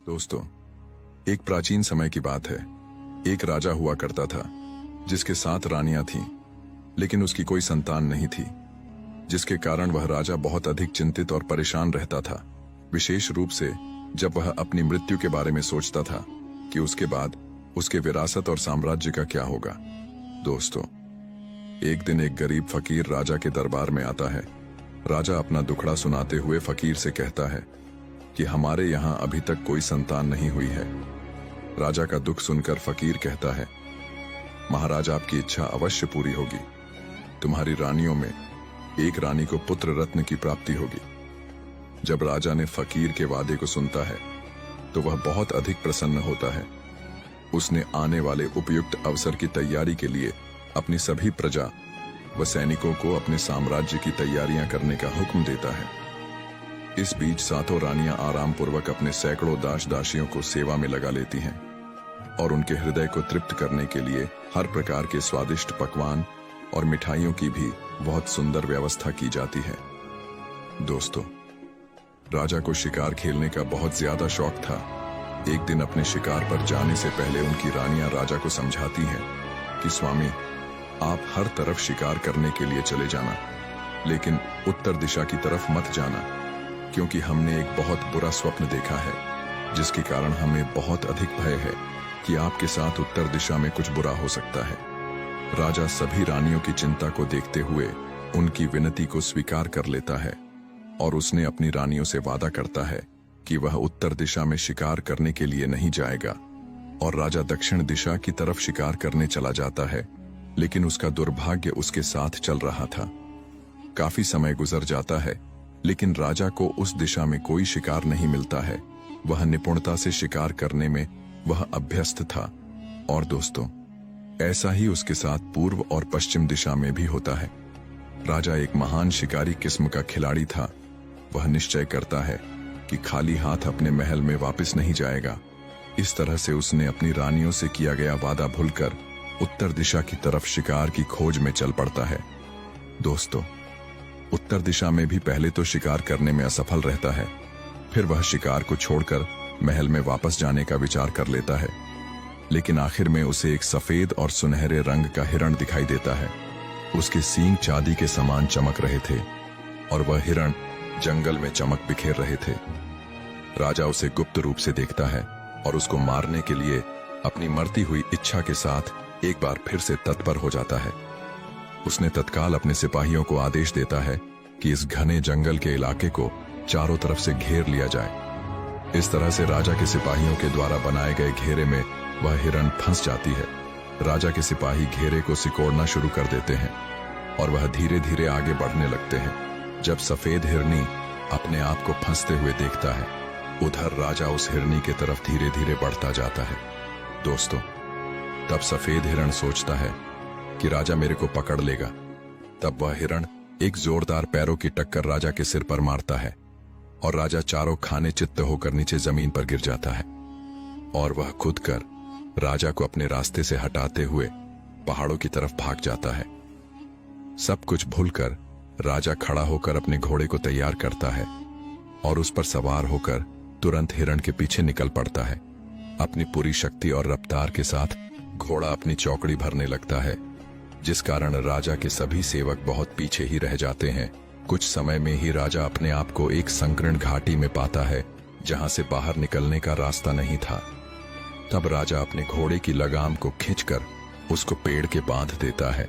दोस्तों, एक प्राचीन समय की बात है। एक राजा हुआ करता था जिसके 7 रानियां थीं, लेकिन उसकी कोई संतान नहीं थी, जिसके कारण वह राजा बहुत अधिक चिंतित और परेशान रहता था। विशेष रूप से जब वह अपनी मृत्यु के बारे में सोचता था कि उसके बाद उसके विरासत और साम्राज्य का क्या होगा। दोस्तों, एक दिन एक गरीब फकीर राजा के दरबार में आता है। राजा अपना दुखड़ा सुनाते हुए फकीर से कहता है कि हमारे यहाँ अभी तक कोई संतान नहीं हुई है। राजा का दुख सुनकर फकीर कहता है, महाराज, आपकी इच्छा अवश्य पूरी होगी। तुम्हारी रानियों में एक रानी को पुत्र रत्न की प्राप्ति होगी। जब राजा ने फकीर के वादे को सुनता है तो वह बहुत अधिक प्रसन्न होता है। उसने आने वाले उपयुक्त अवसर की तैयारी के लिए अपनी सभी प्रजा व सैनिकों को अपने साम्राज्य की तैयारियां करने का हुक्म देता है। इस बीच 7 रानियां आराम पूर्वक अपने सैकड़ों दास दासियों को सेवा में लगा लेती हैं और उनके हृदय को तृप्त करने के लिए हर प्रकार के स्वादिष्ट पकवान और मिठाइयों की भी बहुत सुंदर व्यवस्था की जाती है। दोस्तों, राजा को शिकार खेलने का बहुत ज्यादा शौक था। एक दिन अपने शिकार पर जाने से पहले उनकी रानियां राजा को समझाती हैं कि स्वामी, आप हर तरफ शिकार करने के लिए चले जाना, लेकिन उत्तर दिशा की तरफ मत जाना, क्योंकि हमने एक बहुत बुरा स्वप्न देखा है, जिसके कारण हमें बहुत अधिक भय है कि आपके साथ उत्तर दिशा में कुछ बुरा हो सकता है। राजा सभी रानियों की चिंता को देखते हुए उनकी विनती को स्वीकार कर लेता है और उसने अपनी रानियों से वादा करता है कि वह उत्तर दिशा में शिकार करने के लिए नहीं जाएगा और राजा दक्षिण दिशा की तरफ शिकार करने चला जाता है। लेकिन उसका दुर्भाग्य उसके साथ चल रहा था। काफी समय गुजर जाता है, लेकिन राजा को उस दिशा में कोई शिकार नहीं मिलता है। वह निपुणता से शिकार करने में वह अभ्यस्त था। और दोस्तों, ऐसा ही उसके साथ पूर्व और पश्चिम दिशा में भी होता है। राजा एक महान शिकारी किस्म का खिलाड़ी था। वह निश्चय करता है कि खाली हाथ अपने महल में वापस नहीं जाएगा। इस तरह से उसने अपनी रानियों से किया गया वादा भूलकर उत्तर दिशा की तरफ शिकार की खोज में चल पड़ता है। दोस्तों, उत्तर दिशा में भी पहले तो शिकार करने में असफल रहता है, फिर वह शिकार को छोड़कर महल में वापस जाने का विचार कर लेता है। लेकिन आखिर में उसे एक सफेद और सुनहरे रंग का हिरण दिखाई देता है। उसके सींग चांदी के समान चमक रहे थे और वह हिरण जंगल में चमक बिखेर रहे थे। राजा उसे गुप्त रूप से देखता है और उसको मारने के लिए अपनी मरती हुई इच्छा के साथ एक बार फिर से तत्पर हो जाता है। उसने तत्काल अपने सिपाहियों को आदेश देता है कि इस घने जंगल के इलाके को चारों तरफ से घेर लिया जाए। इस तरह से राजा के सिपाहियों के द्वारा बनाए गए घेरे में वह हिरण फंस जाती है। राजा के सिपाही घेरे को सिकोड़ना शुरू कर देते हैं और वह धीरे धीरे आगे बढ़ने लगते हैं। जब सफेद हिरनी अपने आप को फंसते हुए देखता है, उधर राजा उस हिरनी की तरफ धीरे धीरे बढ़ता जाता है। दोस्तों, तब सफेद हिरण सोचता है कि राजा मेरे को पकड़ लेगा। तब वह हिरण एक जोरदार पैरों की टक्कर राजा के सिर पर मारता है और राजा चारों खाने चित्त होकर नीचे जमीन पर गिर जाता है और वह खुद कर राजा को अपने रास्ते से हटाते हुए पहाड़ों की तरफ भाग जाता है। सब कुछ भूलकर राजा खड़ा होकर अपने घोड़े को तैयार करता है और उस पर सवार होकर तुरंत हिरण के पीछे निकल पड़ता है। अपनी पूरी शक्ति और रफ्तार के साथ घोड़ा अपनी चौकड़ी भरने लगता है, जिस कारण राजा के सभी सेवक बहुत पीछे ही रह जाते हैं। कुछ समय में ही राजा अपने आप को एक संकीर्ण घाटी में पाता है, जहां से बाहर निकलने का रास्ता नहीं था। तब राजा अपने घोड़े की लगाम को खींचकर उसको पेड़ के बांध देता है